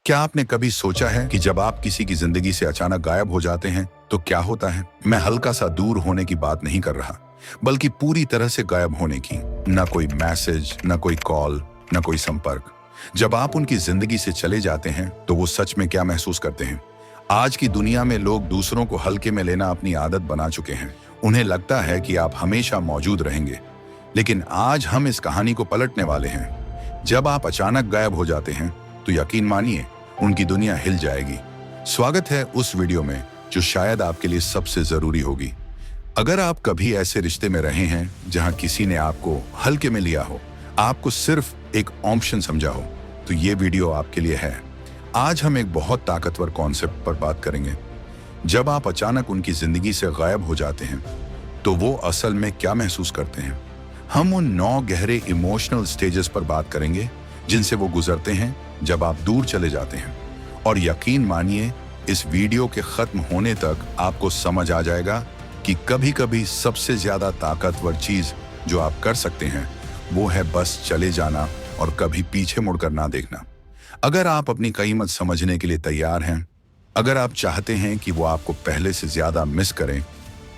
क्या आपने कभी सोचा है कि जब आप किसी की जिंदगी से अचानक गायब हो जाते हैं तो क्या होता है? मैं हल्का सा दूर होने की बात नहीं कर रहा, बल्कि पूरी तरह से गायब होने की। ना कोई मैसेज, ना कोई कॉल, ना कोई संपर्क। जब आप उनकी जिंदगी से चले जाते हैं तो वो सच में क्या महसूस करते हैं? आज की दुनिया में लोग दूसरों को हल्के में लेना अपनी आदत बना चुके हैं। उन्हें लगता है कि आप हमेशा मौजूद रहेंगे, लेकिन आज हम इस कहानी को पलटने वाले हैं। जब आप अचानक गायब हो जाते हैं तो यकीन मानिए, उनकी दुनिया हिल जाएगी। स्वागत है उस वीडियो में जो शायद आपके लिए सबसे जरूरी होगी। अगर आप कभी ऐसे रिश्ते में रहे हैं जहां किसी ने आपको हल्के में लिया हो, आपको सिर्फ एक ऑप्शन समझा हो, तो ये वीडियो आपके लिए है। आज हम एक बहुत ताकतवर कॉन्सेप्ट पर बात करेंगे। जब आप अचानक उनकी जिंदगी से गायब हो जाते हैं तो वो असल में क्या महसूस करते हैं। हम उन 9 गहरे इमोशनल स्टेजेस पर बात करेंगे जिनसे वो गुजरते हैं जब आप दूर चले जाते हैं। और यकीन मानिए, इस वीडियो के खत्म होने तक आपको समझ आ जाएगा कि कभी कभी सबसे ज्यादा ताकतवर चीज जो आप कर सकते हैं वो है बस चले जाना और कभी पीछे मुड़कर ना देखना। अगर आप अपनी कीमत समझने के लिए तैयार हैं, अगर आप चाहते हैं कि वो आपको पहले से ज्यादा मिस करें,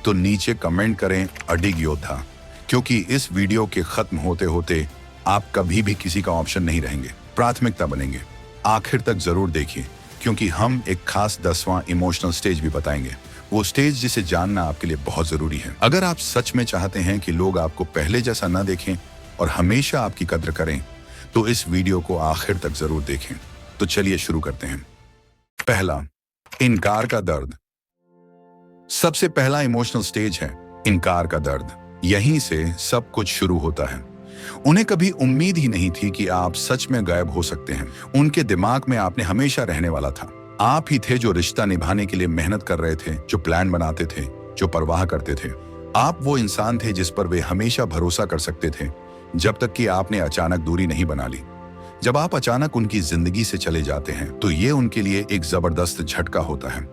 तो नीचे कमेंट करें अडिग योद्धा, क्योंकि इस वीडियो के खत्म होते होते आप कभी भी किसी का ऑप्शन नहीं रहेंगे, प्राथमिकता बनेंगे। आखिर तक जरूर देखिए, क्योंकि हम एक खास 10वां इमोशनल स्टेज भी बताएंगे, वो स्टेज जिसे जानना आपके लिए बहुत जरूरी है। अगर आप सच में चाहते हैं कि लोग आपको पहले जैसा न देखें और हमेशा आपकी कद्र करें, तो इस वीडियो को आखिर तक जरूर देखें। तो चलिए शुरू करते हैं। पहला, इनकार का दर्द। सबसे पहला इमोशनल स्टेज है इनकार का दर्द। यहीं से सब कुछ शुरू होता है। उन्हें कभी उम्मीद ही नहीं थी कि आप सच में गायब हो सकते हैं। उनके दिमाग में आपने हमेशा रहने वाला था। आप ही थे जो रिश्ता निभाने के लिए मेहनत कर रहे थे, जो प्लान बनाते थे, जो परवाह करते थे। आप वो इंसान थे जिस पर वे हमेशा भरोसा कर सकते थे, जब तक कि आपने अचानक दूरी नहीं बना ली। जब आप अचानक उनकी जिंदगी से चले जाते हैं तो ये उनके लिए एक जबरदस्त झटका होता है।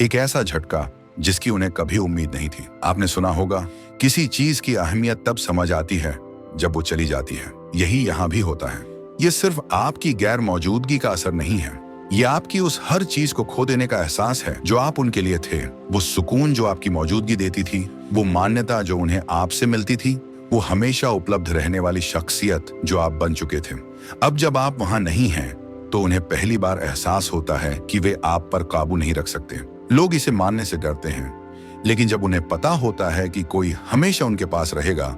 एक ऐसा झटका जिसकी उन्हें कभी उम्मीद नहीं थी। आपने सुना होगा, किसी चीज की अहमियत तब समझ आती है जब वो चली जाती है। यही यहाँ भी होता है। ये सिर्फ आपकी गैर मौजूदगी का असर नहीं है, ये आपकी उस हर चीज को खो देने का एहसास है जो आप उनके लिए थे। वो सुकून जो आपकी मौजूदगी देती थी, वो मान्यता जो उन्हें आपसे मिलती थी, वो हमेशा उपलब्ध रहने वाली शख्सियत जो आप बन चुके थे। अब जब आप वहां नहीं हैं, तो उन्हें पहली बार एहसास होता है कि वे आप पर काबू नहीं रख सकते। लोग इसे मानने से डरते हैं, लेकिन जब उन्हें पता होता है कि कोई हमेशा उनके पास रहेगा,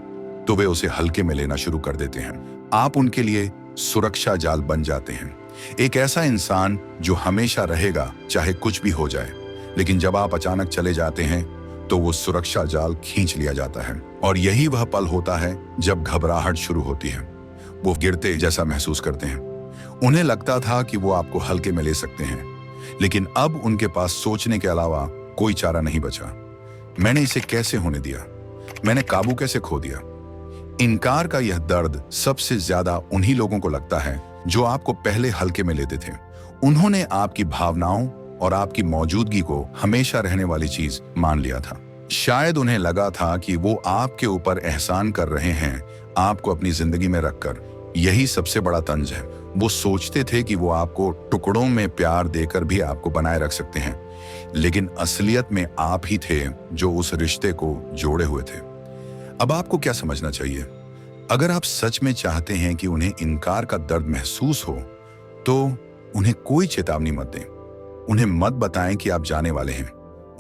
तो वे उसे हल्के में लेना शुरू कर देते हैं। आप उनके लिए सुरक्षा जाल बन जाते हैं। एक ऐसा इंसान जो हमेशा रहेगा चाहे कुछ भी हो जाए। लेकिन जब आप अचानक चले जाते हैं तो वो सुरक्षा जाल खींच लिया जाता है। और यही वह पल होता है जब घबराहट शुरू होती है। वो गिरते जैसा महसूस करते हैं। उन्हें लगता था कि वो आपको हल्के में ले सकते हैं, लेकिन अब उनके पास सोचने के अलावा कोई चारा नहीं बचा। मैंने इसे कैसे होने दिया? मैंने काबू कैसे खो दिया? इनकार का यह दर्द सबसे ज्यादा उन्हीं लोगों को लगता है जो आपको पहले हल्के में लेते थे। उन्होंने आपकी भावनाओं और आपकी मौजूदगी को हमेशा रहने वाली चीज मान लिया था। शायद उन्हें लगा था कि वो आपके ऊपर एहसान कर रहे हैं, आपको अपनी जिंदगी में रखकर। यही सबसे बड़ा तंज है। वो सोचते थे कि वो आपको टुकड़ों में प्यार देकर भी आपको बनाए रख सकते हैं, लेकिन असलियत में आप ही थे जो उस रिश्ते को जोड़े हुए थे। अब आपको क्या समझना चाहिए? अगर आप सच में चाहते हैं कि उन्हें इनकार का दर्द महसूस हो, तो उन्हें कोई चेतावनी मत दें। उन्हें मत बताएं कि आप जाने वाले हैं।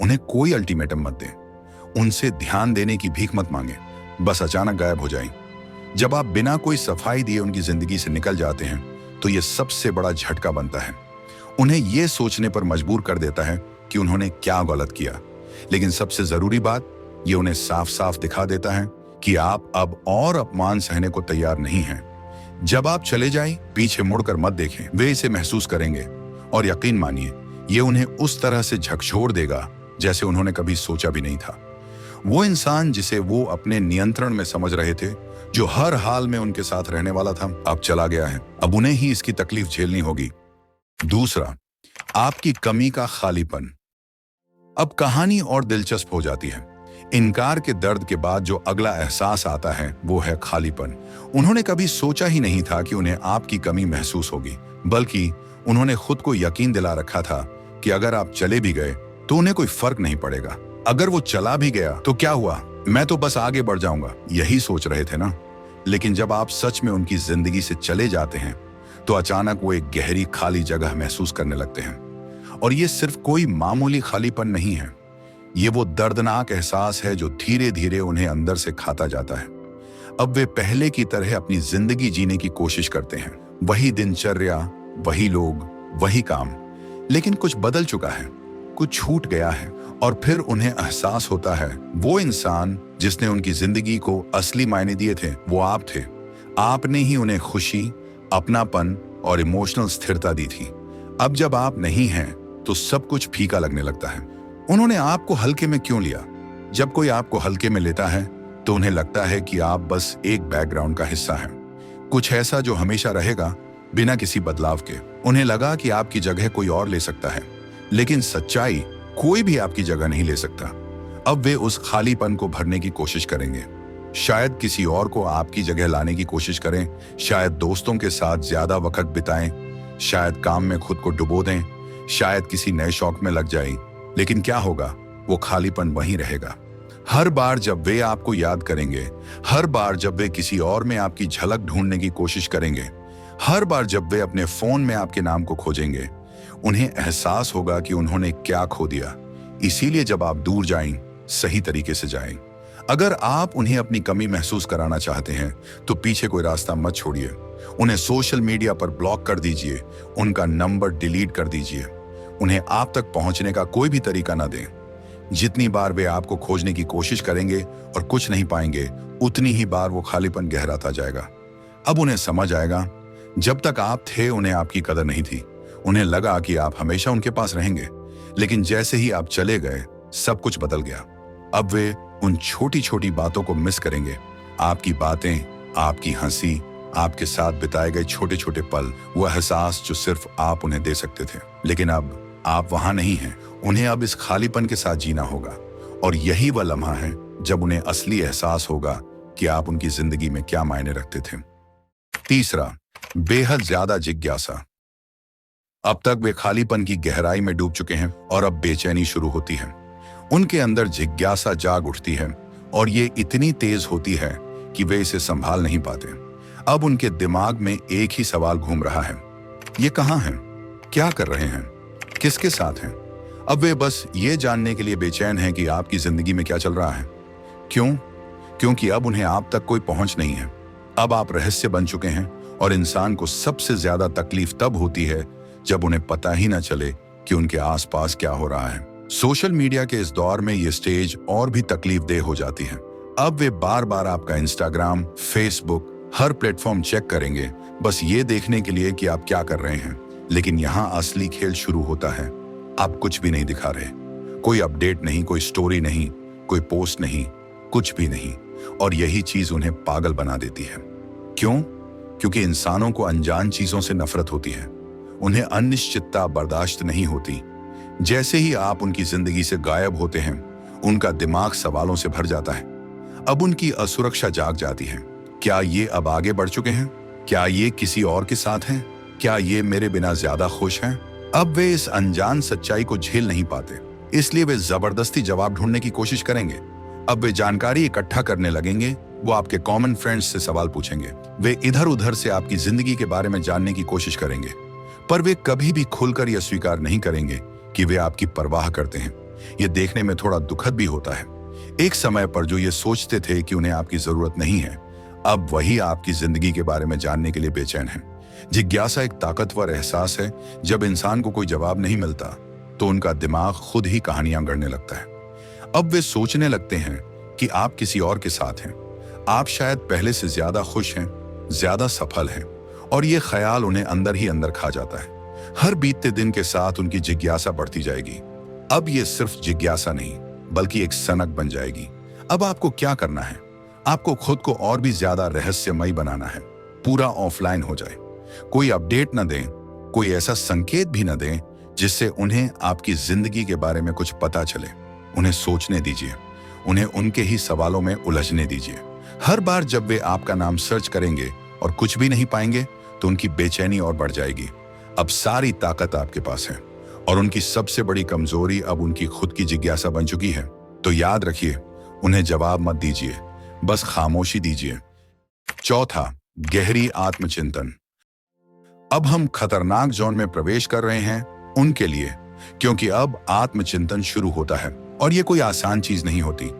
उन्हें कोई अल्टीमेटम मत दें। उनसे ध्यान देने की भीख मत मांगे। बस अचानक गायब हो जाएं। जब आप बिना कोई सफाई दिए उनकी जिंदगी से निकल जाते हैं तो यह सबसे बड़ा झटका बनता है। उन्हें यह सोचने पर मजबूर कर देता है कि उन्होंने क्या गलत किया। लेकिन सबसे जरूरी बात, ये उन्हें साफ साफ दिखा देता है कि आप अब और अपमान सहने को तैयार नहीं हैं। जब आप चले जाएं, पीछे मुड़कर मत देखें। वे इसे महसूस करेंगे और यकीन मानिए, ये उन्हें उस तरह से झकझोर देगा जैसे उन्होंने कभी सोचा भी नहीं था। वो इंसान जिसे वो अपने नियंत्रण में समझ रहे थे, जो हर हाल में उनके साथ रहने वाला था, अब चला गया है। अब उन्हें ही इसकी तकलीफ झेलनी होगी। दूसरा, आपकी कमी का खालीपन। अब कहानी और दिलचस्प हो जाती है। इनकार के दर्द के बाद जो अगला एहसास आता है वो है खालीपन। उन्होंने कभी सोचा ही नहीं था कि उन्हें आपकी कमी महसूस होगी, बल्कि उन्होंने खुद को यकीन दिला रखा था कि अगर आप चले भी गए तो उन्हें कोई फर्क नहीं पड़ेगा। अगर वो चला भी गया तो क्या हुआ, मैं तो बस आगे बढ़ जाऊंगा, यही सोच रहे थे ना। लेकिन जब आप सच में उनकी जिंदगी से चले जाते हैं तो अचानक वो एक गहरी खाली जगह महसूस करने लगते हैं। और ये सिर्फ कोई मामूली खालीपन नहीं है, ये वो दर्दनाक एहसास है जो धीरे धीरे उन्हें अंदर से खाता जाता है। अब वे पहले की तरह अपनी जिंदगी जीने की कोशिश करते हैं, वही दिनचर्या, वही लोग, वही काम, लेकिन कुछ बदल चुका है, कुछ छूट गया है। और फिर उन्हें एहसास होता है वो इंसान जिसने उनकी जिंदगी को असली मायने दिए थे वो आप थे। आपने ही उन्हें खुशी, अपनापन और इमोशनल स्थिरता दी थी। अब जब आप नहीं हैं तो सब कुछ फीका लगने लगता है। उन्होंने आपको हल्के में क्यों लिया? जब कोई आपको हल्के में लेता है तो उन्हें लगता है कि आप बस एक बैकग्राउंड का हिस्सा हैं, कुछ ऐसा जो हमेशा रहेगा बिना किसी बदलाव के। उन्हें लगा कि आपकी जगह कोई और ले सकता है, लेकिन सच्चाई कोई भी आपकी जगह नहीं ले सकता। अब वे उस खालीपन को भरने की कोशिश करेंगे, शायद किसी और को आपकी जगह लाने की कोशिश करें, शायद दोस्तों के साथ ज्यादा वक्त बिताएं, शायद काम में खुद को डुबो दें, शायद किसी नए शौक में लग जाएं। लेकिन क्या होगा, वो खालीपन वहीं रहेगा। हर बार जब वे आपको याद करेंगे, हर बार जब वे किसी और में आपकी झलक ढूंढने की कोशिश करेंगे, हर बार जब वे अपने फोन में आपके नाम को खोजेंगे, उन्हें एहसास होगा कि उन्होंने क्या खो दिया। इसीलिए जब आप दूर जाएं, सही तरीके से जाएं। अगर आप उन्हें अपनी कमी महसूस कराना चाहते हैं तो पीछे कोई रास्ता मत छोड़िए। उन्हें सोशल मीडिया पर ब्लॉक कर दीजिए, उनका नंबर डिलीट कर दीजिए, उन्हें आप तक पहुंचने का कोई भी तरीका ना दें। जितनी बार वे आपको खोजने की कोशिश करेंगे और कुछ नहीं पाएंगे, उतनी ही बार वो खालीपन गहराता जाएगा। अब उन्हें समझ आएगा, जब तक आप थे उन्हें आपकी कदर नहीं थी। उन्हें लगा कि आप हमेशा उनके पास रहेंगे, लेकिन जैसे ही आप चले गए सब कुछ बदल गया। अब वे उन छोटी छोटी बातों को मिस करेंगे, आपकी बातें, आपकी हंसी, आपके साथ बिताए गए छोटे छोटे पल, वो एहसास जो सिर्फ आप उन्हें दे सकते थे। लेकिन अब आप वहां नहीं हैं, उन्हें अब इस खालीपन के साथ जीना होगा। और यही वह लम्हा है जब उन्हें असली एहसास होगा कि आप उनकी जिंदगी में क्या मायने रखते थे। तीसरा, बेहद ज्यादा जिज्ञासा। अब तक वे खालीपन की गहराई में डूब चुके हैं और अब बेचैनी शुरू होती है। उनके अंदर जिज्ञासा जाग उठती है और ये इतनी तेज होती है कि वे इसे संभाल नहीं पाते। अब उनके दिमाग में एक ही सवाल घूम रहा है, ये कहाँ हैं, क्या कर रहे हैं, किसके साथ हैं। अब वे बस ये जानने के लिए बेचैन हैं कि आपकी जिंदगी में क्या चल रहा है। क्यों? क्योंकि अब उन्हें आप तक कोई पहुंच नहीं है। अब आप रहस्य बन चुके हैं और इंसान को सबसे ज्यादा तकलीफ तब होती है जब उन्हें पता ही ना चले कि उनके आसपास क्या हो रहा है। सोशल मीडिया के इस दौर में ये स्टेज और भी तकलीफदेह हो जाती है। अब वे बार बार आपका इंस्टाग्राम, फेसबुक, हर प्लेटफॉर्म चेक करेंगे, बस ये देखने के लिए कि आप क्या कर रहे हैं। लेकिन यहाँ असली खेल शुरू होता है। आप कुछ भी नहीं दिखा रहे, कोई अपडेट नहीं, कोई स्टोरी नहीं, कोई पोस्ट नहीं, कुछ भी नहीं। और यही चीज उन्हें पागल बना देती है। क्यों? क्योंकि इंसानों को अनजान चीजों से नफरत होती है, उन्हें अनिश्चितता बर्दाश्त नहीं होती। जैसे ही आप उनकी जिंदगी से गायब होते हैं, उनका दिमाग सवालों से भर जाता है। अब उनकी असुरक्षा जाग जाती है। क्या ये अब आगे बढ़ चुके हैं? क्या ये किसी और के साथ हैं? क्या ये मेरे बिना ज्यादा खुश हैं? अब वे इस अनजान सच्चाई को झेल नहीं पाते, इसलिए वे जबरदस्ती जवाब ढूंढने की कोशिश करेंगे। अब वे जानकारी इकट्ठा करने लगेंगे, वो आपके कॉमन फ्रेंड्स से सवाल पूछेंगे, वे इधर उधर से आपकी जिंदगी के बारे में जानने की कोशिश करेंगे, पर वे कभी भी खुलकर यह स्वीकार नहीं करेंगे कि वे आपकी परवाह करते हैं। यह देखने में थोड़ा दुखद भी होता है। एक समय पर जो ये सोचते थे कि उन्हें आपकी जरूरत नहीं है, अब वही आपकी जिंदगी के बारे में जानने के लिए बेचैन हैं। जिज्ञासा एक ताकतवर एहसास है। जब इंसान को कोई जवाब नहीं मिलता तो उनका दिमाग खुद ही कहानियां गढ़ने लगता है। अब वे सोचने लगते हैं कि आप किसी और के साथ हैं, आप शायद पहले से ज्यादा खुश हैं, ज्यादा सफल हैं, और ये ख्याल उन्हें अंदर ही अंदर खा जाता है। हर बीतते दिन के साथ उनकी जिज्ञासा बढ़ती जाएगी। अब ये सिर्फ जिज्ञासा नहीं बल्कि एक सनक बन जाएगी। अब आपको क्या करना है? आपको खुद को और भी ज्यादा रहस्यमयी बनाना है। पूरा ऑफलाइन हो जाए, कोई अपडेट न दें, कोई ऐसा संकेत भी न दें जिससे उन्हें आपकी जिंदगी के बारे में कुछ पता चले। उन्हें सोचने दीजिए, उन्हें उनके ही सवालों में उलझने दीजिए। हर बार जब वे आपका नाम सर्च करेंगे और कुछ भी नहीं पाएंगे तो उनकी बेचैनी और बढ़ जाएगी। अब सारी ताकत आपके पास है और उनकी सबसे बड़ी कमजोरी अब उनकी खुद की जिज्ञासा बन चुकी है। तो याद रखिए, उन्हें जवाब मत दीजिए, बस खामोशी दीजिए। चौथा, गहरी आत्मचिंतन। अब हम खतरनाक जोन में प्रवेश कर रहे हैं उनके लिए, क्योंकि अब आत्मचिंतन शुरू होता है और ये कोई आसान चीज नहीं होती।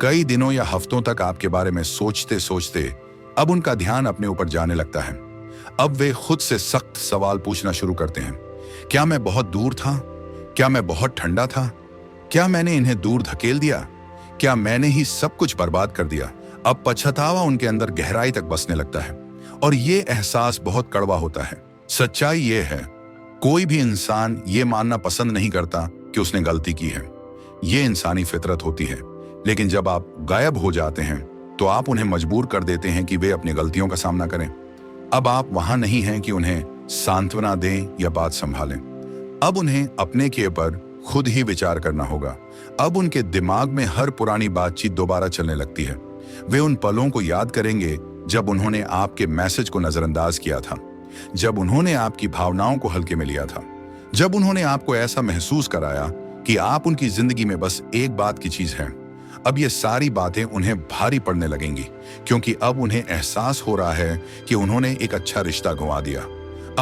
कई दिनों या हफ्तों तक आपके बारे में सोचते सोचते अब उनका ध्यान अपने ऊपर जाने लगता है। अब वे खुद से सख्त सवाल पूछना शुरू करते हैं। क्या मैं बहुत दूर था? क्या मैं बहुत ठंडा था? क्या मैंने इन्हें दूर धकेल दिया? क्या मैंने ही सब कुछ बर्बाद कर दिया? अब पछतावा उनके अंदर गहराई तक बसने लगता है और ये एहसास बहुत कड़वा होता है। सच्चाई ये है, कोई भी इंसान ये मानना पसंद नहीं करता कि उसने गलती की है। ये इंसानी फितरत होती है। लेकिन जब आप गायब हो जाते हैं तो आप उन्हें मजबूर कर देते हैं कि वे अपनी गलतियों का सामना करें। अब आप वहां नहीं हैं कि उन्हें सांत्वना दें या बात संभालें। अब उन्हें अपने के ऊपर खुद ही विचार करना होगा। अब उनके दिमाग में हर पुरानी बातचीत दोबारा चलने लगती है। वे उन पलों को याद करेंगे जब उन्होंने आपके मैसेज को नजरअंदाज किया था, जब उन्होंने आपकी भावनाओं को हल्के में लिया था, जब उन्होंने आपको ऐसा महसूस कराया कि आप उनकी जिंदगी में बस एक बात की चीज हैं। अब ये सारी बातें उन्हें भारी पड़ने लगेंगी, क्योंकि अब उन्हें एहसास हो रहा है कि उन्होंने एक अच्छा रिश्ता गंवा दिया।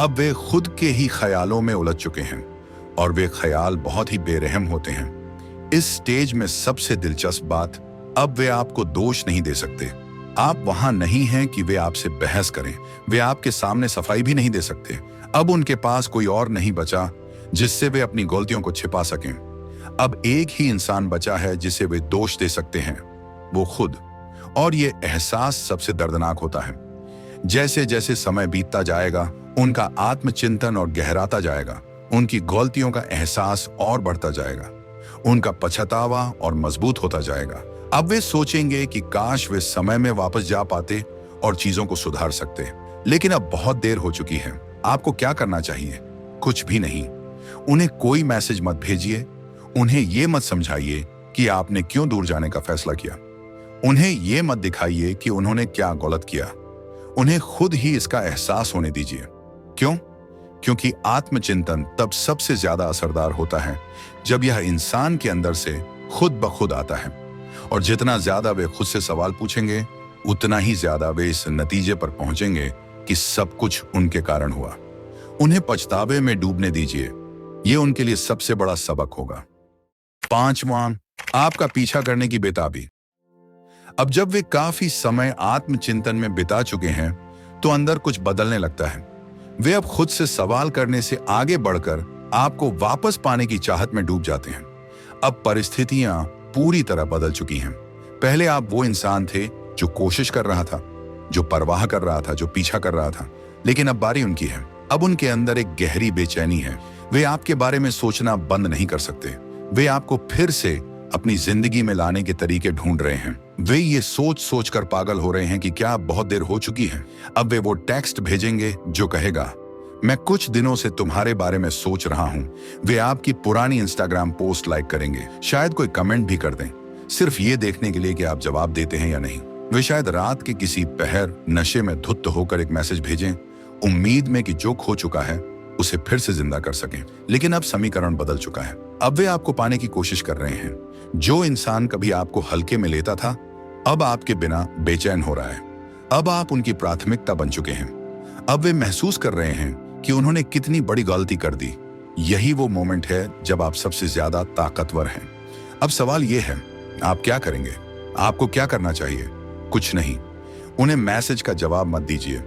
अब वे खुद के ही ख्यालों में उलझ चुके हैं और वे ख्याल बहुत ही बेरहम होते हैं। इस स्टेज में सबसे दिलचस्प बात, अब वे आपको दोष नहीं दे सकते। आप वहां नहीं हैं कि वे आपसे बहस करें। वे आपके सामने सफाई भी नहीं दे सकते। अब उनके पास कोई और नहीं बचा जिससे वे अपनी गलतियों को छिपा सकें। अब एक ही इंसान बचा है जिसे वे दोष दे सकते हैं, वो खुद। और ये एहसास सबसे दर्दनाक होता है। जैसे जैसे समय बीतता जाएगा, उनका आत्मचिंतन और गहराता जाएगा, उनकी गलतियों का एहसास और बढ़ता जाएगा, उनका पछतावा और मजबूत होता जाएगा। अब वे सोचेंगे कि काश वे समय में वापस जा पाते और चीजों को सुधार सकते। लेकिन अब बहुत देर हो चुकी है। आपको क्या करना चाहिए? कुछ भी नहीं। उन्हें कोई मैसेज मत भेजिए। उन्हें यह मत समझाइए कि आपने क्यों दूर जाने का फैसला किया। उन्हें यह मत दिखाइए कि उन्होंने क्या गलत किया। उन्हें खुद ही इसका एहसास होने दीजिए। क्यों? क्योंकि आत्मचिंतन तब सबसे ज्यादा असरदार होता है जब यह इंसान के अंदर से खुद ब खुद आता है। और जितना ज्यादा वे खुद से सवाल पूछेंगे, उतना ही ज्यादा वे इस नतीजे पर पहुंचेंगे कि सब कुछ उनके कारण हुआ। उन्हें पछतावे में डूबने दीजिए। यह उनके लिए सबसे बड़ा सबक होगा। 5वां, आपका पीछा करने की बेताबी। अब जब वे काफी समय आत्मचिंतन में बिता चुके हैं तो अंदर कुछ बदलने लगता है। वे अब खुद से सवाल करने से आगे बढ़कर आपको वापस पाने की चाहत में डूब जाते हैं। अब परिस्थितियां पूरी तरह बदल चुकी हैं। पहले आप वो इंसान थे जो कोशिश कर रहा था, जो परवाह कर रहा था, जो पीछा कर रहा था। लेकिन अब बारी उनकी है। अब उनके अंदर एक गहरी बेचैनी है। वे आपके बारे में सोचना बंद नहीं कर सकते। वे आपको फिर से अपनी जिंदगी में लाने के तरीके ढूंढ रहे हैं। वे ये सोच सोच कर पागल हो रहे हैं कि क्या बहुत देर हो चुकी है। अब वे वो टेक्स्ट भेजेंगे जो कहेगा, मैं कुछ दिनों से तुम्हारे बारे में सोच रहा हूं। वे आपकी पुरानी इंस्टाग्राम पोस्ट लाइक करेंगे, शायद कोई कमेंट भी कर दें, सिर्फ ये देखने के लिए कि आप जवाब देते हैं या नहीं। वे शायद रात के किसी पहर नशे में धुत होकर एक मैसेज भेजें, उम्मीद में कि जो खो चुका है उसे फिर से जिंदा कर सकें। लेकिन अब समीकरण बदल चुका है। अब वे आपको पाने की कोशिश कर रहे हैं। जो इंसान कभी आपको हल्के में लेता था, अब आपके बिना बेचैन हो रहा है। अब आप उनकी प्राथमिकता बन चुके हैं। अब वे महसूस कर रहे हैं कि उन्होंने कितनी बड़ी गलती कर दी। यही वो मोमेंट है जब आप सबसे ज्यादा ताकतवर हैं। अब सवाल यह है, आप क्या करेंगे? आपको क्या करना चाहिए? कुछ नहीं। उन्हें मैसेज का जवाब मत दीजिए।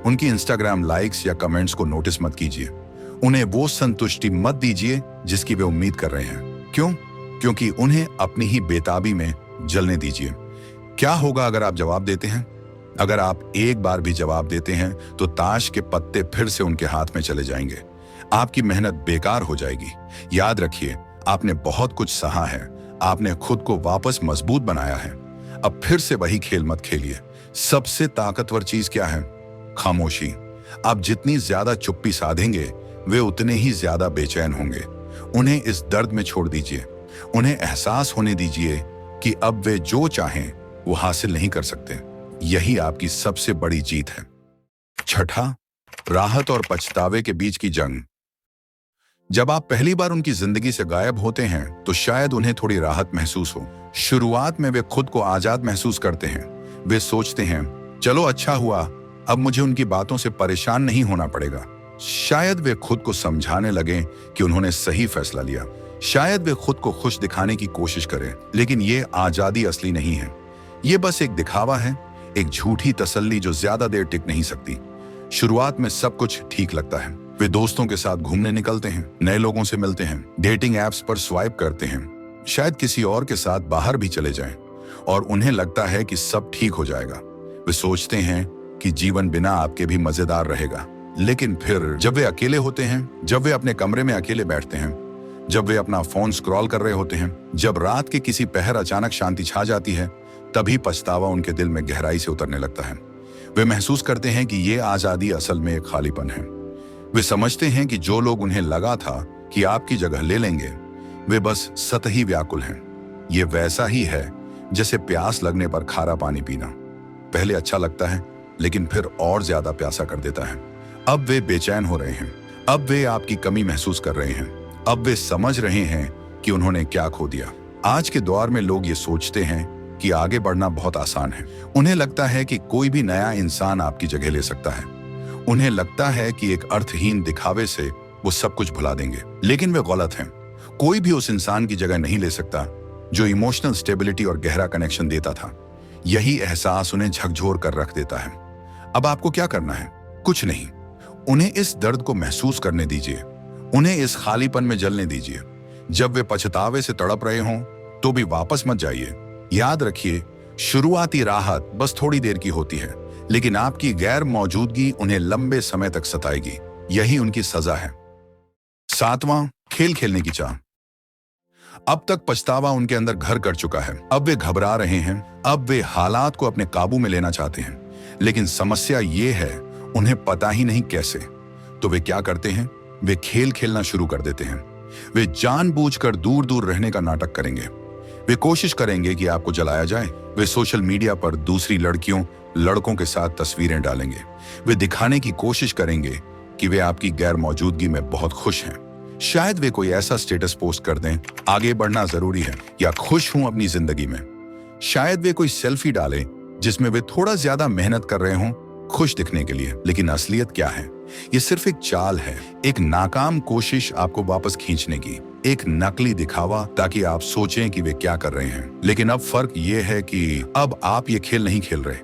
उनकी इंस्टाग्राम लाइक्स या कमेंट्स को नोटिस मत कीजिए। उन्हें वो संतुष्टि मत दीजिए जिसकी वे उम्मीद कर रहे हैं। क्यों? क्योंकि उन्हें अपनी ही बेताबी में जलने दीजिए। क्या होगा अगर आप जवाब देते हैं? अगर आप एक बार भी जवाब देते हैं तो ताश के पत्ते फिर से उनके हाथ में चले जाएंगे। आपकी मेहनत बेकार हो जाएगी। याद रखिए, आपने बहुत कुछ सहा है। आपने खुद को वापस मजबूत बनाया है। अब फिर से वही खेल मत खेलिए। सबसे ताकतवर चीज क्या है? खामोशी। आप जितनी ज्यादा चुप्पी साधेंगे, वे उतने ही ज्यादा बेचैन होंगे। उन्हें इस दर्द में छोड़ दीजिए। उन्हें एहसास होने दीजिए कि अब वे जो चाहें वो हासिल नहीं कर सकते। यही आपकी सबसे बड़ी जीत है। 6, राहत और पछतावे के बीच की जंग। जब आप पहली बार उनकी जिंदगी से गायब होते हैं तो शायद उन्हें थोड़ी राहत महसूस हो। शुरुआत में वे खुद को आजाद महसूस करते हैं। वे सोचते हैं, चलो अच्छा हुआ, अब मुझे उनकी बातों से परेशान नहीं होना पड़ेगा। शायद वे खुद को समझाने लगे कि उन्होंने सही फैसला लिया। शायद वे खुद को खुश दिखाने की कोशिश करें, लेकिन ये आजादी असली नहीं है। ये बस एक दिखावा है, एक झूठी तसल्ली जो ज्यादा देर टिक नहीं सकती। शुरुआत में सब कुछ ठीक लगता है। वे दोस्तों के साथ घूमने निकलते हैं, नए लोगों से मिलते हैं, डेटिंग एप्स पर स्वाइप करते हैं, शायद किसी और के साथ बाहर भी चले जाएं, और उन्हें लगता है कि सब ठीक हो जाएगा। वे सोचते हैं कि जीवन बिना आपके भी मजेदार रहेगा। लेकिन फिर जब वे अकेले होते हैं, जब वे अपने कमरे में अकेले बैठते हैं, जब वे अपना फोन स्क्रॉल कर रहे होते हैं, जब रात के किसी पहर अचानक शांति छा जाती है, तभी पछतावा उनके दिल में गहराई से उतरने लगता है। वे महसूस करते हैं कि ये आजादी असल में एक खालीपन है। वे समझते हैं कि जो लोग उन्हें लगा था कि आपकी जगह ले लेंगे, वे बस सतही व्याकुल हैं। ये वैसा ही है जैसे प्यास लगने पर खारा पानी पीना। पहले अच्छा लगता है, लेकिन फिर और ज्यादा प्यासा कर देता है। अब वे बेचैन हो रहे हैं। अब वे आपकी कमी महसूस कर रहे हैं। अब वे समझ रहे हैं कि उन्होंने क्या खो दिया। आज के दौर में लोग ये सोचते हैं कि आगे बढ़ना बहुत आसान है। उन्हें लगता है कि कोई भी नया इंसान आपकी जगह ले सकता है। उन्हें लगता है कि एक अर्थहीन दिखावे से वो सब कुछ भुला देंगे, लेकिन वे गलत हैं। कोई भी उस इंसान की जगह नहीं ले सकता जो इमोशनल स्टेबिलिटी और गहरा कनेक्शन देता था। यही एहसास उन्हें झकझोर कर रख देता है। अब आपको क्या करना है? कुछ नहीं। उन्हें इस दर्द को महसूस करने दीजिए। उन्हें इस खालीपन में जलने दीजिए। जब वे पछतावे से तड़प रहे हों तो भी वापस मत जाइए। याद रखिए, शुरुआती राहत बस थोड़ी देर की होती है, लेकिन आपकी गैर मौजूदगी उन्हें लंबे समय तक सताएगी। यही उनकी सजा है। 7वां, खेल खेलने की चाह। अब तक पछतावा उनके अंदर घर कर चुका है। अब वे घबरा रहे हैं। अब वे हालात को अपने काबू में लेना चाहते हैं, लेकिन समस्या ये है, उन्हें पता ही नहीं कैसे। तो वे क्या करते हैं? वे खेल खेलना शुरू कर देते हैं। वे जानबूझकर दूर दूर रहने का नाटक करेंगे। वे कोशिश करेंगे कि आपको जलाया जाए। वे सोशल मीडिया पर दूसरी लड़कियों, लड़कों के साथ तस्वीरें डालेंगे। वे दिखाने की कोशिश करेंगे कि वे आपकी गैर मौजूदगी में बहुत खुश हैं। शायद वे कोई ऐसा स्टेटस पोस्ट कर दें, आगे बढ़ना जरूरी है, या खुश हूं अपनी जिंदगी में। शायद वे कोई सेल्फी डालें जिसमें वे थोड़ा ज्यादा मेहनत कर रहे हों खुश दिखने के लिए। लेकिन असलियत क्या है? ये सिर्फ एक चाल है, एक नाकाम कोशिश आपको वापस खींचने की, एक नकली दिखावा ताकि आप सोचें कि वे क्या कर रहे हैं। लेकिन अब फर्क ये है कि अब आप ये खेल नहीं खेल रहे।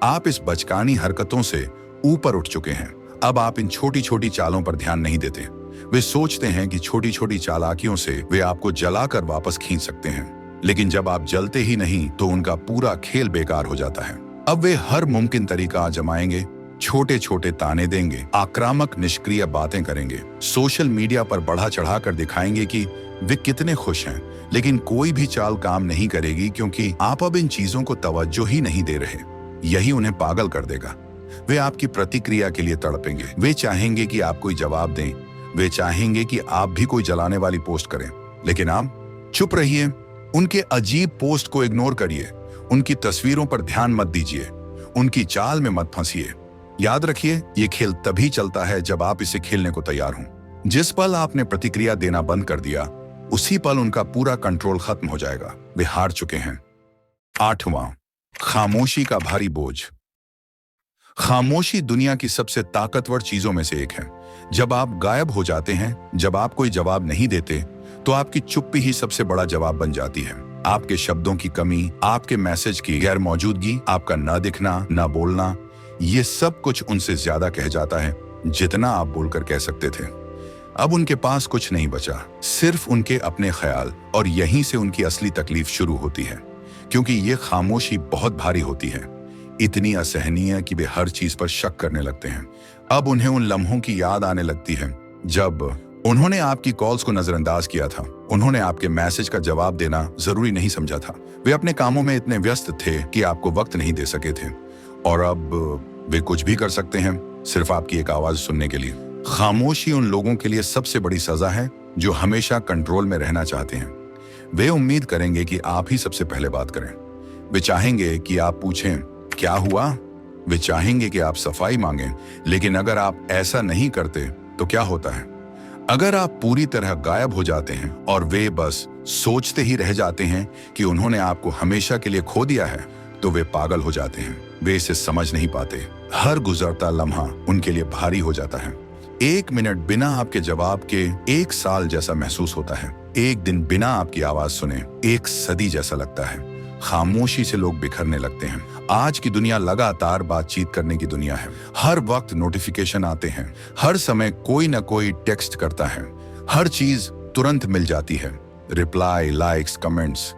आप इस बचकानी हरकतों से ऊपर उठ चुके हैं। अब आप इन छोटी छोटी चालों पर ध्यान नहीं देते। वे सोचते हैं कि छोटी छोटी चालाकियों से वे आपको जलाकर वापस खींच सकते हैं, लेकिन जब आप जलते ही नहीं तो उनका पूरा खेल बेकार हो जाता है। अब वे हर मुमकिन तरीका आजमाएंगे, छोटे छोटे ताने देंगे, आक्रामक निष्क्रिय बातें करेंगे, सोशल मीडिया पर बढ़ा चढ़ाकर दिखाएंगे कि वे कितने खुश हैं। लेकिन कोई भी चाल काम नहीं करेगी, क्योंकि आप अब इन चीजों को तवज्जो ही नहीं दे रहे। यही उन्हें पागल कर देगा। वे आपकी प्रतिक्रिया के लिए तड़पेंगे। वे चाहेंगे कि आप कोई जवाब दें। वे चाहेंगे कि आप भी कोई जलाने वाली पोस्ट करें, लेकिन आप चुप रहिए। उनके अजीब पोस्ट को इग्नोर करिए। उनकी तस्वीरों पर ध्यान मत दीजिए। उनकी चाल में मत फंसिए। याद रखिए, ये खेल तभी चलता है जब आप इसे खेलने को तैयार हों। जिस पल आपने प्रतिक्रिया देना बंद कर दिया, उसी पल उनका पूरा कंट्रोल खत्म हो जाएगा। वे हार चुके हैं। 8वां, खामोशी का भारी बोझ। खामोशी दुनिया की सबसे ताकतवर चीजों में से एक है। जब आप गायब हो जाते हैं, जब आप कोई जवाब नहीं देते, तो आपकी चुप्पी ही सबसे बड़ा जवाब बन जाती है। आपके शब्दों की कमी, आपके मैसेज की गैर मौजूदगी, आपका न दिखना, न बोलना, ये सब कुछ उनसे ज्यादा कह जाता है जितना आप बोलकर कह सकते थे। अब उनके पास कुछ नहीं बचा, सिर्फ उनके अपने ख्याल, और यहीं से उनकी असली तकलीफ शुरू होती है, क्योंकि ये खामोशी बहुत भारी होती है, इतनी असहनीय कि वे हर चीज पर शक करने लगते हैं। अब उन्हें उन लम्हों की याद आने लगती है जब उन्होंने आपकी कॉल्स को नजरअंदाज किया था। उन्होंने आपके मैसेज का जवाब देना जरूरी नहीं समझा था। वे अपने कामों में इतने व्यस्त थे कि आपको वक्त नहीं दे सके थे, और अब वे कुछ भी कर सकते हैं सिर्फ आपकी एक आवाज सुनने के लिए। खामोशी उन लोगों के लिए सबसे बड़ी सजा है जो हमेशा कंट्रोल में रहना चाहते हैं। वे उम्मीद करेंगे कि आप ही सबसे पहले बात करें। वे चाहेंगे कि आप पूछें क्या हुआ। वे चाहेंगे कि आप सफाई मांगें, लेकिन अगर आप ऐसा नहीं करते तो क्या होता है? अगर आप पूरी तरह गायब हो जाते हैं और वे बस सोचते ही रह जाते हैं कि उन्होंने आपको हमेशा के लिए खो दिया है, तो वे पागल हो जाते हैं। वे इसे समझ नहीं पाते। हर गुजरता लम्हा उनके लिए भारी हो जाता है। 1 मिनट बिना आपके जवाब के 1 साल जैसा महसूस होता है। 1 दिन बिना आपकी आवाज सुने 1 सदी जैसा लगता है। खामोशी से लोग बिखरने लगते हैं। आज की दुनिया लगातार बातचीत करने की दुनिया है। हर वक्त नोटिफिकेशन आते हैं, हर समय कोई न कोई टेक्स्ट करता है, हर चीज तुरंत मिल जाती है, रिप्लाई, लाइक्स, कमेंट्स।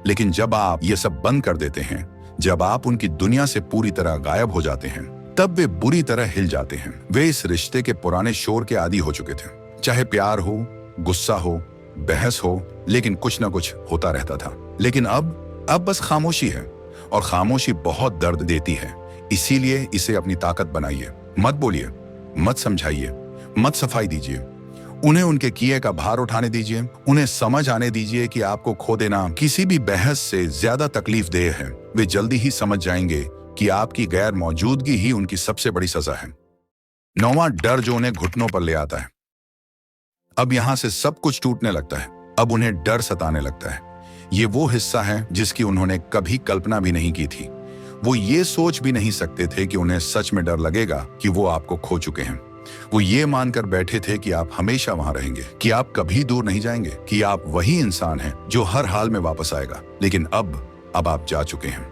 लेकिन जब आप ये सब बंद कर देते हैं, जब आप उनकी दुनिया से पूरी तरह गायब हो जाते हैं, तब वे बुरी तरह हिल जाते हैं। वे इस रिश्ते के पुराने शोर के आदी हो चुके थे। चाहे प्यार हो, गुस्सा हो, बहस हो, लेकिन कुछ ना कुछ होता रहता था। लेकिन अब बस खामोशी है, और खामोशी बहुत दर्द देती है। इसीलिए इसे अपनी ताकत बनाइए। मत बोलिए, मत समझाइए, मत सफाई दीजिए। उन्हें उनके किए का भार उठाने दीजिए। उन्हें समझ आने दीजिए कि आपको खो देना किसी भी बहस से ज्यादा तकलीफ देह है। वे जल्दी ही समझ जाएंगे कि आपकी गैर मौजूदगी ही उनकी सबसे बड़ी सजा है। 9वां, डर जो उन्हें घुटनों पर ले आता है। अब यहां से सब कुछ टूटने लगता है। अब उन्हें डर सताने लगता है। ये वो हिस्सा है जिसकी उन्होंने कभी कल्पना भी नहीं की थी। वो ये सोच भी नहीं सकते थे कि उन्हें सच में डर लगेगा कि वो आपको खो चुके हैं। वो ये मानकर बैठे थे कि आप हमेशा वहां रहेंगे, कि आप कभी दूर नहीं जाएंगे, कि आप वही इंसान हैं जो हर हाल में वापस आएगा। लेकिन अब आप जा चुके हैं,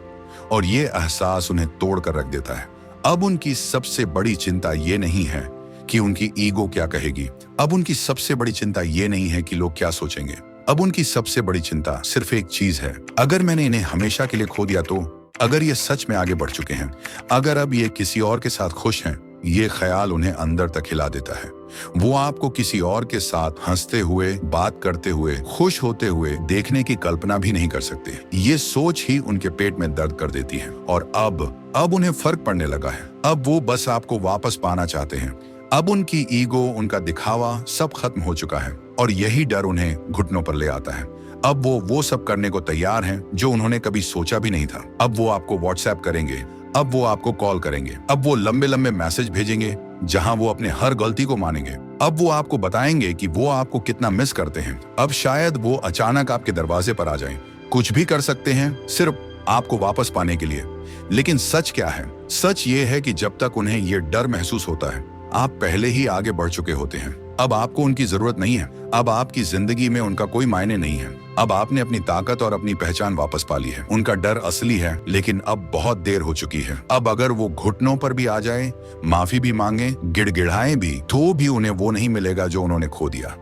और ये एहसास उन्हें तोड़ कर रख देता है। अब उनकी सबसे बड़ी चिंता ये नहीं है कि उनकी ईगो क्या कहेगी। अब उनकी सबसे बड़ी चिंता ये नहीं है कि लोग क्या सोचेंगे। अब उनकी सबसे बड़ी चिंता सिर्फ एक चीज है, अगर मैंने इन्हें हमेशा के लिए खो दिया तो, अगर ये सच में आगे बढ़ चुके हैं, अगर अब ये किसी और के साथ खुश हैं, ये ख्याल उन्हें अंदर तक हिला देता है। वो आपको किसी और के साथ हंसते हुए, बात करते हुए, खुश होते हुए देखने की कल्पना भी नहीं कर सकते। ये सोच ही उनके पेट में दर्द कर देती है। और अब उन्हें फर्क पड़ने लगा है। अब वो बस आपको वापस पाना चाहते हैं। अब उनकी ईगो, उनका दिखावा सब खत्म हो चुका है, और यही डर उन्हें घुटनों पर ले आता है। अब वो सब करने को तैयार हैं जो उन्होंने कभी सोचा भी नहीं था। अब वो आपको व्हाट्सएप करेंगे, अब वो आपको कॉल करेंगे, अब वो लंबे लंबे मैसेज भेजेंगे जहां वो अपने हर गलती को मानेंगे। अब वो आपको बताएंगे कि वो आपको कितना मिस करते हैं। अब शायद वो अचानक आपके दरवाजे पर आ जाएं, कुछ भी कर सकते हैं सिर्फ आपको वापस पाने के लिए। लेकिन सच क्या है? सच ये है कि जब तक उन्हें ये डर महसूस होता है, आप पहले ही आगे बढ़ चुके होते हैं। अब आपको उनकी जरूरत नहीं है। अब आपकी जिंदगी में उनका कोई मायने नहीं है। अब आपने अपनी ताकत और अपनी पहचान वापस पा ली है। उनका डर असली है, लेकिन अब बहुत देर हो चुकी है। अब अगर वो घुटनों पर भी आ जाए, माफी भी मांगे, गिड़गिड़ाएं भी, तो भी उन्हें वो नहीं मिलेगा जो उन्होंने खो दिया।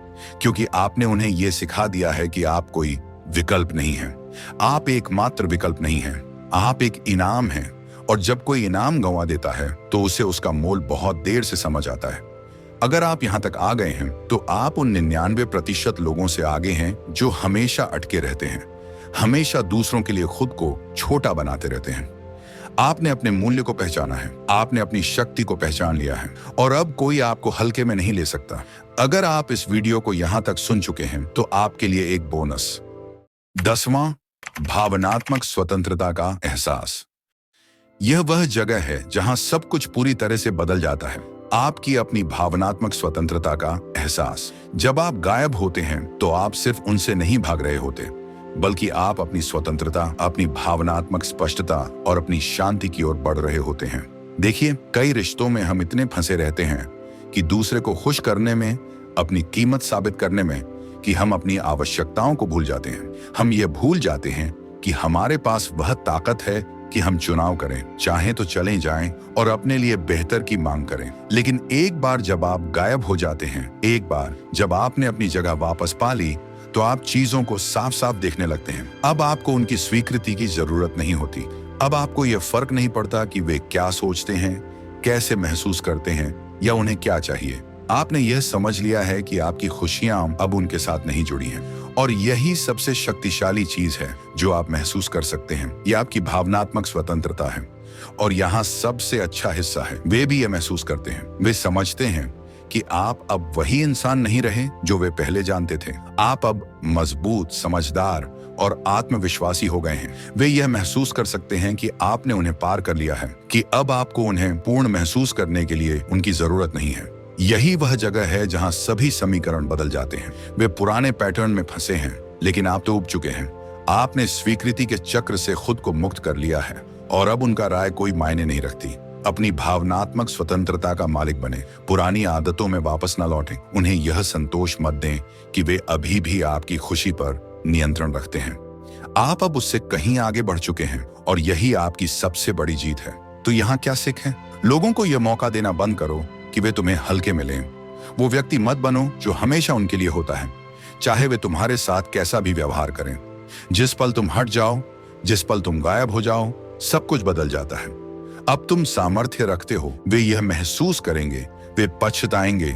क्योंकि आपने उन्हें ये सिखा दिया है कि आप कोई विकल्प नहीं है। आप एकमात्र विकल्प नहीं है, आप एक इनाम हैं। और जब कोई इनाम गंवा देता है तो उसे उसका मोल बहुत देर से समझ आता है। अगर आप यहाँ तक आ गए हैं तो आप उन 99% लोगों से आगे हैं जो हमेशा अटके रहते हैं, हमेशा दूसरों के लिए खुद को छोटा बनाते रहते हैं। आपने अपने मूल्य को पहचाना है, आपने अपनी शक्ति को पहचान लिया है, और अब कोई आपको हल्के में नहीं ले सकता। अगर आप इस वीडियो को यहाँ तक सुन चुके हैं तो आपके लिए एक बोनस। 10वां, भावनात्मक स्वतंत्रता का एहसास। यह वह जगह है जहां सब कुछ पूरी तरह से बदल जाता है। आपकी अपनी भावनात्मक स्वतंत्रता का एहसास। जब आप गायब होते हैं तो आप सिर्फ उनसे नहीं भाग रहे होते, बल्कि आप अपनी स्वतंत्रता, अपनी भावनात्मक स्पष्टता और अपनी शांति की ओर बढ़ रहे होते हैं। देखिए, कई रिश्तों में हम इतने फंसे रहते हैं कि दूसरे को खुश करने में, अपनी कीमत साबित करने में, कि हम अपनी आवश्यकताओं को भूल जाते हैं। हम ये भूल जाते हैं कि हमारे पास वह ताकत है कि हम चुनाव करें, चाहे तो चले जाएं और अपने लिए बेहतर की मांग करें। लेकिन एक बार जब आप गायब हो जाते हैं, एक बार जब आपने अपनी जगह वापस पा ली, तो आप चीजों को साफ साफ देखने लगते हैं। अब आपको उनकी स्वीकृति की जरूरत नहीं होती। अब आपको यह फर्क नहीं पड़ता कि वे क्या सोचते हैं, कैसे महसूस करते हैं, या उन्हें क्या चाहिए। आपने यह समझ लिया है कि आपकी खुशियां अब उनके साथ नहीं जुड़ी हैं। और यही सबसे शक्तिशाली चीज है जो आप महसूस कर सकते हैं। यह आपकी भावनात्मक स्वतंत्रता है। और यहाँ सबसे अच्छा हिस्सा है, वे भी यह महसूस करते हैं। वे समझते हैं कि आप अब वही इंसान नहीं रहे जो वे पहले जानते थे। आप अब मजबूत, समझदार और आत्मविश्वासी हो गए हैं। वे यह महसूस कर सकते हैं कि आपने उन्हें पार कर लिया है, कि अब आपको उन्हें पूर्ण महसूस करने के लिए उनकी जरूरत नहीं है। यही वह जगह है जहां सभी समीकरण बदल जाते हैं। वे पुराने पैटर्न में फंसे हैं, लेकिन आप तो उब चुके हैं। आपने स्वीकृति के चक्र से खुद को मुक्त कर लिया है और अब उनका राय कोई मायने नहीं रखती। अपनी भावनात्मक स्वतंत्रता का मालिक बने, पुरानी आदतों में वापस न लौटें। उन्हें यह संतोष मत दें कि वे अभी भी आपकी खुशी पर नियंत्रण रखते हैं। आप अब उससे कहीं आगे बढ़ चुके हैं और यही आपकी सबसे बड़ी जीत है। तो यहाँ क्या सीख है? लोगों को यह मौका देना बंद करो कि वे तुम्हें हल्के में लें। वो व्यक्ति मत बनो जो हमेशा उनके लिए होता है, चाहे वे तुम्हारे साथ कैसा भी व्यवहार करें। जिस पल तुम हट जाओ, जिस पल तुम गायब हो जाओ, सब कुछ बदल जाता है। अब तुम सामर्थ्य रखते हो। वे यह महसूस करेंगे, वे पछताएंगे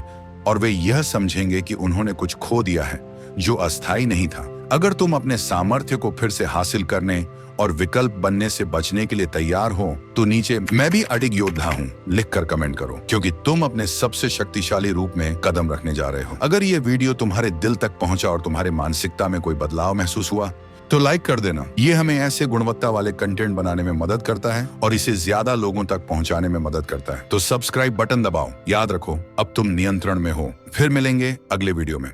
और वे यह समझेंगे कि उन्होंने कुछ खो दिया है जो अस्थायी नहीं था। अगर तुम अपने सामर्थ्य को फिर से हासिल करने और विकल्प बनने से बचने के लिए तैयार हो तो नीचे मैं भी अडिग योद्धा हूँ लिखकर कमेंट करो, क्योंकि तुम अपने सबसे शक्तिशाली रूप में कदम रखने जा रहे हो। अगर ये वीडियो तुम्हारे दिल तक पहुंचा और तुम्हारे मानसिकता में कोई बदलाव महसूस हुआ तो लाइक कर देना। ये हमें ऐसे गुणवत्ता वाले कंटेंट बनाने में मदद करता है और इसे ज्यादा लोगों तक पहुंचाने में मदद करता है। तो सब्सक्राइब बटन दबाओ। याद रखो, अब तुम नियंत्रण में हो। फिर मिलेंगे अगले वीडियो में।